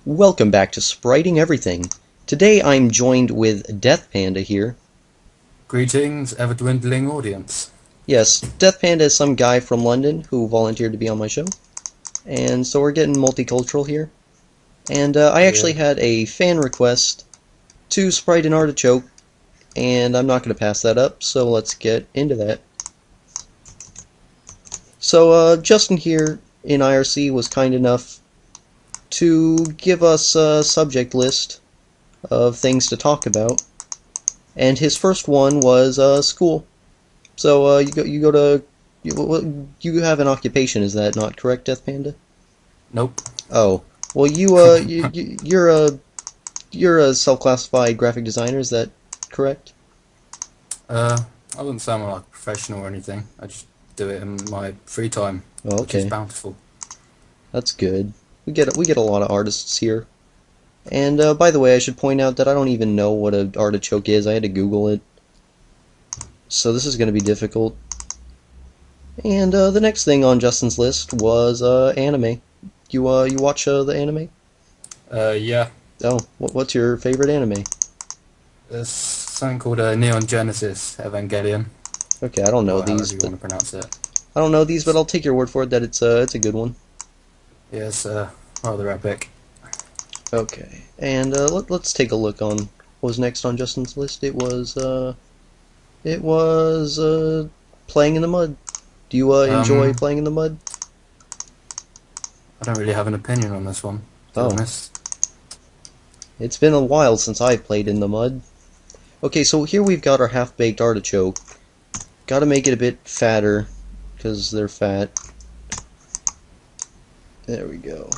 Welcome back to Spriting Everything. Today I'm joined with Death Panda here. Greetings, ever-dwindling audience. Yes, Death Panda is some guy from London who volunteered to be on my show. And so we're getting multicultural here. And I actually Yeah. had a fan request to sprite an artichoke, and I'm not going to pass that up, so let's get into that. So Justin here in IRC was kind enough to give us a subject list of things to talk about. And his first one was school. So you go to you have an occupation, is that not correct, Death Panda? Nope. Oh, well you're a self-classified graphic designer, is that correct? I wouldn't say I'm like a professional or anything. I just do it in my free time, Oh, which is okay, bountiful. that's good. We get a lot of artists here. And by the way, I should point out that I don't even know what an artichoke is. I had to Google it, so this is going to be difficult. And the next thing on Justin's list was anime. You watch the anime? Yeah. Oh, what's your favorite anime? There's something called Neon Genesis Evangelion, Okay, I don't know or these, however you but want to pronounce it. I'll take your word for it that it's a good one. Yeah, it's rather epic. Okay, and let's take a look on what was next on Justin's list. It was playing in the mud. Do you enjoy Um, playing in the mud? I don't really have an opinion on this one, to be Oh, honest. it's been a while since I've played in the mud. Okay, so here we've got our half-baked artichoke. Gotta make it a bit fatter, because they're fat. There we go.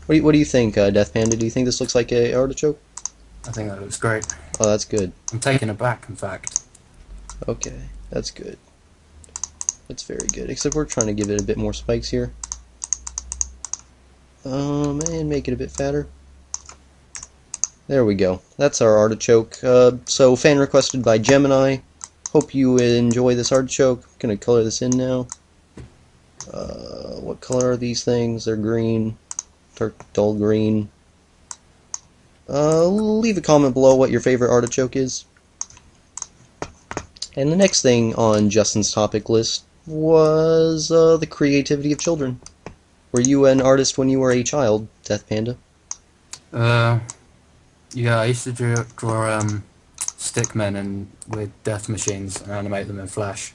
What do you think, Death Panda? Do you think this looks like a artichoke? I think that looks great. Oh, that's good. I'm taken aback, in fact. Okay, that's good. That's very good. Except we're trying to give it a bit more spikes here. And make it a bit fatter. There we go. That's our artichoke. So fan requested by Gemini. Hope you enjoy this artichoke. I'm gonna color this in now. What color are these things? They're green. Dark, dull green. Leave a comment below what your favorite artichoke is. And the next thing on Justin's topic list was the creativity of children. Were you an artist when you were a child, Death Panda? Uh, yeah, I used to draw stickmen and with death machines and animate them in Flash.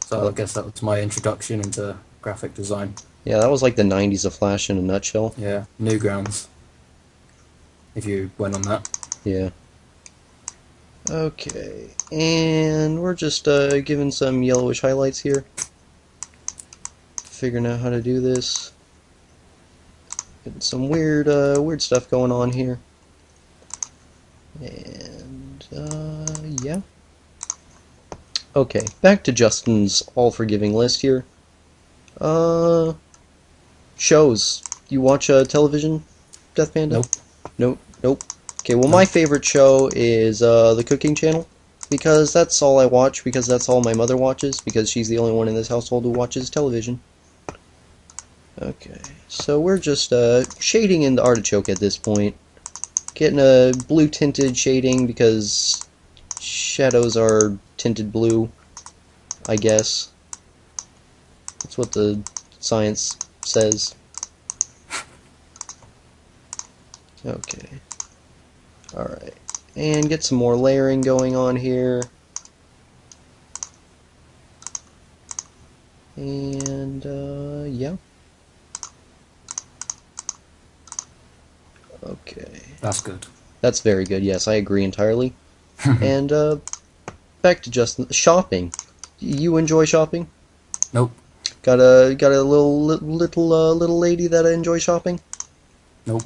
So I Oh, guess that was my introduction into graphic design. yeah, that was like the 90s of Flash in a nutshell. Yeah, Newgrounds, if you went on that. Yeah. Okay, and we're just giving some yellowish highlights here. Figuring out how to do this. Getting some weird stuff going on here. And, yeah. Okay, back to Justin's all-forgiving list here. Uh, Shows. You watch television, Death Panda? Nope. Nope. Nope. Okay, well, my Nope. favorite show is the Cooking Channel, because that's all I watch, because that's all my mother watches, because she's the only one in this household who watches television. Okay, so we're just shading in the artichoke at this point. Getting a blue tinted shading because shadows are tinted blue, I guess. That's what the science says. Okay. Alright. And get some more layering going on here. And, yeah. Okay. That's good. That's very good, yes, I agree entirely. And, back to Justin. Shopping. You enjoy shopping? Nope. Got a little lady that enjoys shopping? Nope.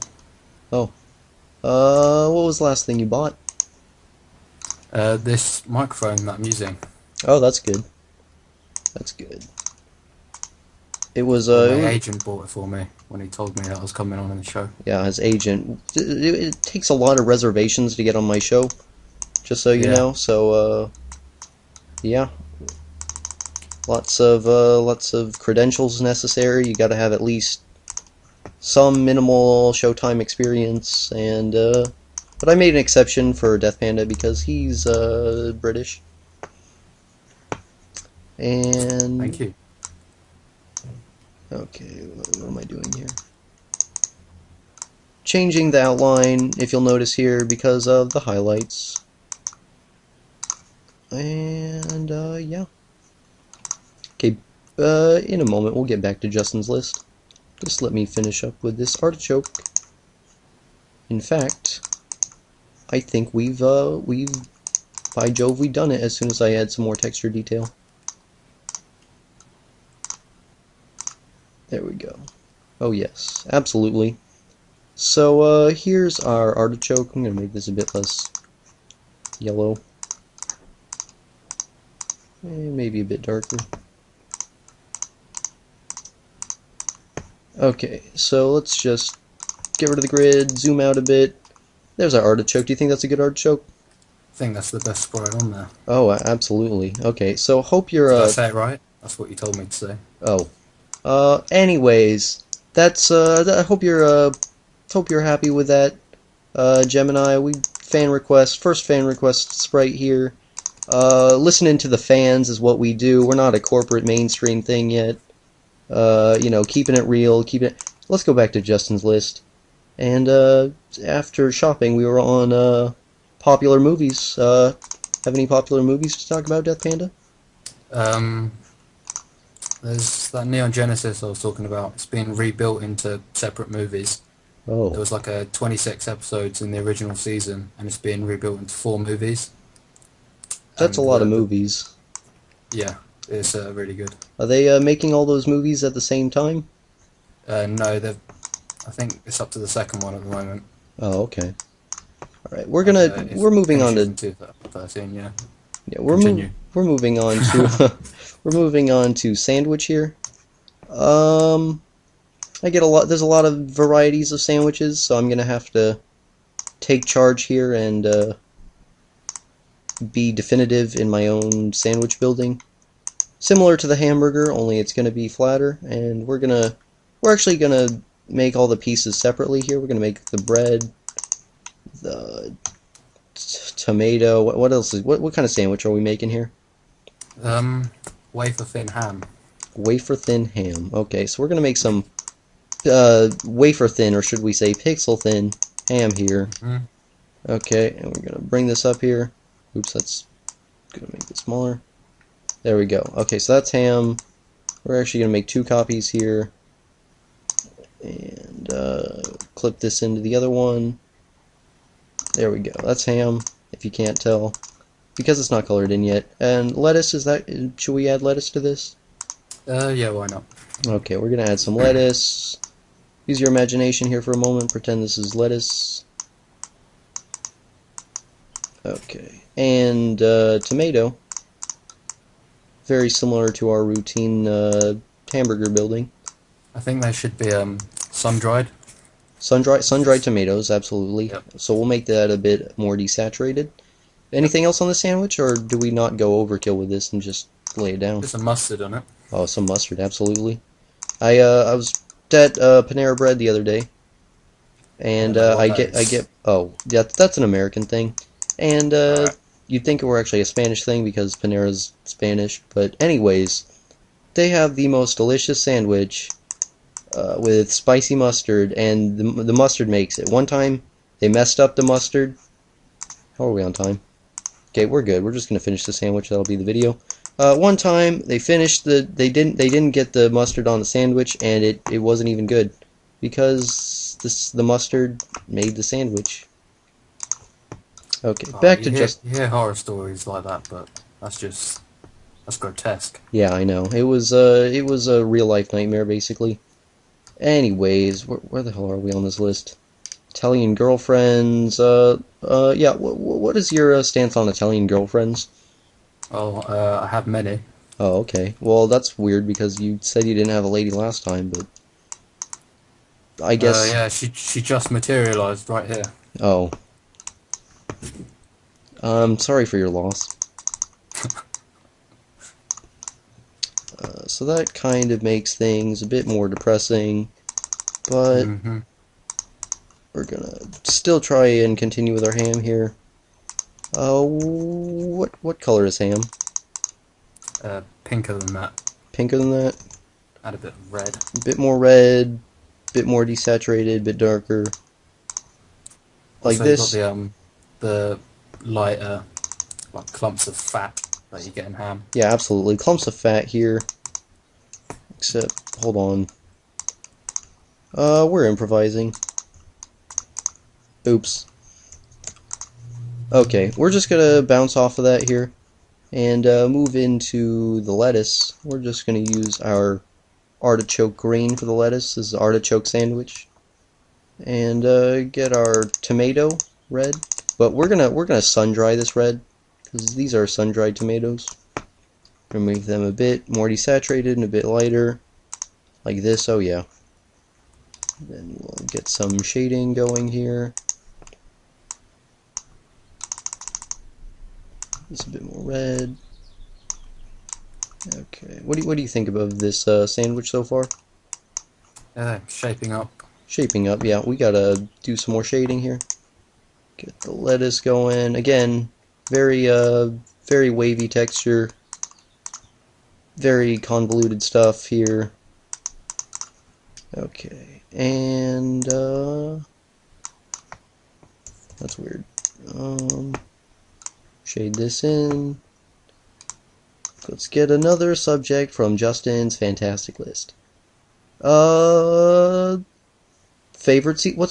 Oh. What was the last thing you bought? This microphone that I'm using. Oh, that's good. That's good. It was, Well, my agent bought it for me when he told me that I was coming on in the show. yeah, his agent. It takes a lot of reservations to get on my show, just so you Yeah. know. So, yeah, lots of credentials necessary. You got to have at least some minimal Showtime experience, and but I made an exception for Death Panda because he's British. Thank And you. okay, what am I doing here? Changing the outline, if you'll notice here, because of the highlights. And yeah. Okay, in a moment we'll get back to Justin's list. Just let me finish up with this artichoke. In fact, I think by Jove, we've done it as soon as I add some more texture detail. There we go. Oh yes, absolutely. So here's our artichoke. I'm going to make this a bit less yellow. Maybe a bit darker. Okay, so let's just get rid of the grid, zoom out a bit. There's our artichoke. Do you think that's a good artichoke? I think that's the best sprite on there. Oh, absolutely. Okay, so hope you're Did I say it right? That's what you told me to say. oh. Anyways, that's I hope you're happy with that. Gemini, first fan request sprite here. Listening to the fans is what we do. We're not a corporate mainstream thing yet. You know, keeping it real, let's go back to Justin's list. And after shopping, we were on popular movies. Have any popular movies to talk about, Death Panda? There's that Neon Genesis I was talking about. It's been rebuilt into separate movies. There Oh, was like a 26 episodes in the original season, and it's been rebuilt into 4 movies. that's a And lot of movies. yeah, it's really good. Are they making all those movies at the same time? No, I think it's up to the second one at the moment. Oh, okay. All right, It we're moving on finishes to in 2013. Yeah, yeah continue. we're moving on to we're moving on to sandwich here. Um, I get a lot. There's a lot of varieties of sandwiches, so I'm gonna have to take charge here and be definitive in my own sandwich building. Similar to the hamburger, only it's gonna be flatter, and we're actually gonna make all the pieces separately here. We're gonna make the bread, the tomato. What else what kind of sandwich are we making here? Wafer thin ham. Wafer thin ham. Okay, so we're gonna make some wafer thin, or should we say pixel thin ham here. Mm. Okay, and we're gonna bring this up here. Oops, that's gonna make it smaller. There we go. Okay, so that's ham. We're actually gonna make 2 copies here, and clip this into the other one. There we go. That's ham, if you can't tell, because it's not colored in yet. And lettuce, should we add lettuce to this? Yeah, why not? Okay, we're gonna add some lettuce. Use your imagination here for a moment. Pretend this is lettuce. Okay, and tomato. Very similar to our routine hamburger building. I think they should be sun-dried. Sun-dried tomatoes, absolutely. Yep. So we'll make that a bit more desaturated. Anything else on the sandwich, or do we not go overkill with this and just lay it down? Put some mustard on it. Oh, some mustard, absolutely. I was at Panera Bread the other day, and I get oh, yeah, that's an American thing, and Alright. you'd think it were actually a Spanish thing because Panera's Spanish, but anyways, they have the most delicious sandwich with spicy mustard, and the mustard makes it. One time they messed up the mustard. How are we on time? Okay, we're good. We're just gonna finish the sandwich. That'll be the video. One time they didn't get the mustard on the sandwich, and it wasn't even good because the mustard made the sandwich. Okay, back to You hear horror stories like that, but that's grotesque. yeah, I know. It was a real life nightmare basically. Anyways, where the hell are we on this list? Italian girlfriends. Yeah. What is your stance on Italian girlfriends? Oh, I have many. Oh, okay. Well, that's weird because you said you didn't have a lady last time, but I guess. Yeah, she just materialized right here. Oh. I'm sorry for your loss. So that kind of makes things a bit more depressing. but Mm-hmm. we're gonna still try and continue with our ham here. What color is ham? Pinker than that. Pinker than that? Add a bit of red. A bit more red, bit more desaturated, bit darker. Like Also, you got this. the lighter, like clumps of fat that you get in ham. Yeah, absolutely. Clumps of fat here. Except, hold on. We're improvising. Oops. Okay, we're just gonna bounce off of that here and move into the lettuce. We're just gonna use our artichoke green for the lettuce. This is artichoke sandwich, and get our tomato red. But we're gonna sun dry this red because these are sun dried tomatoes. We're gonna make them a bit more desaturated and a bit lighter, like this. Oh yeah. Then we'll get some shading going here. It's a bit more red. Okay. What do you think of this sandwich so far? Yeah, shaping up. Shaping up. Yeah, we gotta do some more shading here. Get the lettuce going. Again, very wavy texture. Very convoluted stuff here. Okay. And that's weird. Shade this in. Let's get another subject from Justin's fantastic list. What's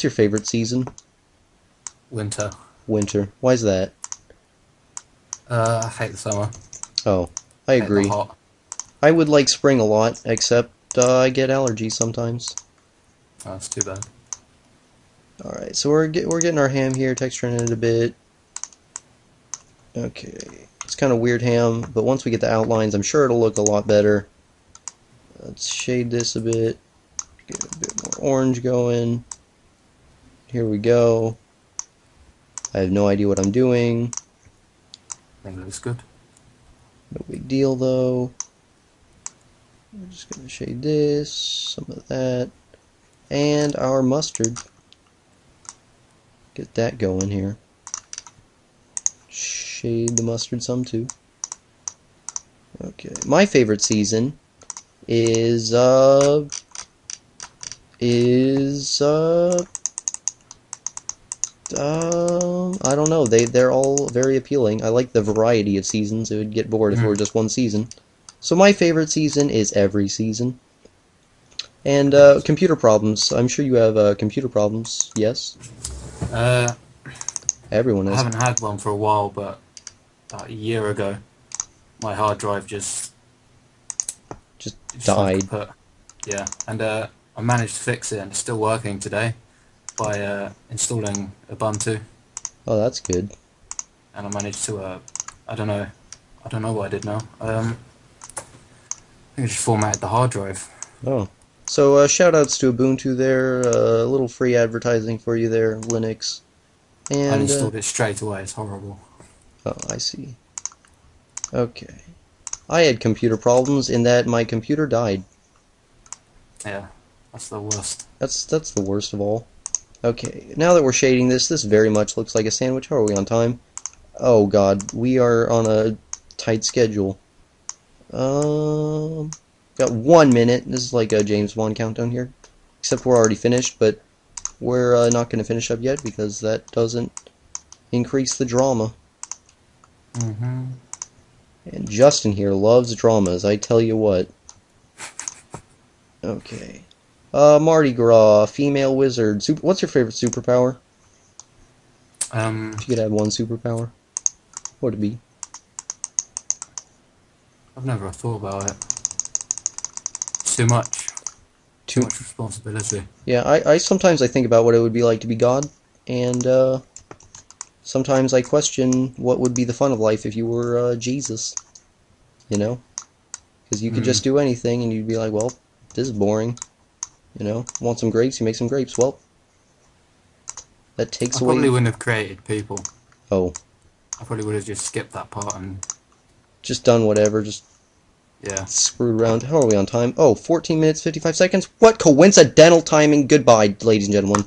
your favorite season? Winter. Winter. Why's that? I hate the summer. Oh, I Hate the agree. hot. I would like spring a lot, except I get allergies sometimes. Oh, that's too bad. Alright, so we're getting our ham here, texturing it a bit. Okay, it's kind of weird ham, but once we get the outlines, I'm sure it'll look a lot better. Let's shade this a bit, get a bit more orange going. Here we go. I have no idea what I'm doing. I think it looks good. No big deal though. We're just gonna shade this, some of that, and our mustard. Get that going here. Shade the mustard some too. Okay, my favorite season is I don't know. They're all very appealing. I like the variety of seasons. It would get bored if it were just one season. So my favorite season is every season. And computer problems. I'm sure you have computer problems. Yes, I everyone has. haven't had one for a while, but about a year ago, my hard drive just Died. went kaput. Yeah, and I managed to fix it, and it's still working today by installing Ubuntu, Oh, that's good. and I managed to I don't know what I did now. I think I just formatted the hard drive. Oh. So shout outs to Ubuntu there. A little free advertising for you there, Linux. I And installed it straight away. It's horrible. oh, I see. Okay. I had computer problems in that my computer died. Yeah, that's the worst. That's the worst of all. Okay, now that we're shading this very much looks like a sandwich. How are we on time? Oh god, we are on a tight schedule. Got 1 minute. This is like a James Bond countdown here. Except we're already finished, but we're not going to finish up yet because that doesn't increase the drama. Mm-hmm. And Justin here loves dramas, I tell you what. Okay. Mardi Gras, female wizard. What's your favorite superpower? If you could have one superpower, what would it be? I've never thought about it. It's too much. Too much responsibility. Yeah, I sometimes I think about what it would be like to be God, and sometimes I question what would be the fun of life if you were Jesus. You know? Because you could just do anything, and you'd be like, well, this is boring. You know? Want some grapes? You make some grapes. Well, that takes I away... probably wouldn't have created people. Oh. I probably would have just skipped that part and... Just done whatever, just... Yeah. Screwed around. How are we on time? Oh, 14 minutes, 55 seconds? What coincidental timing? Goodbye, ladies and gentlemen.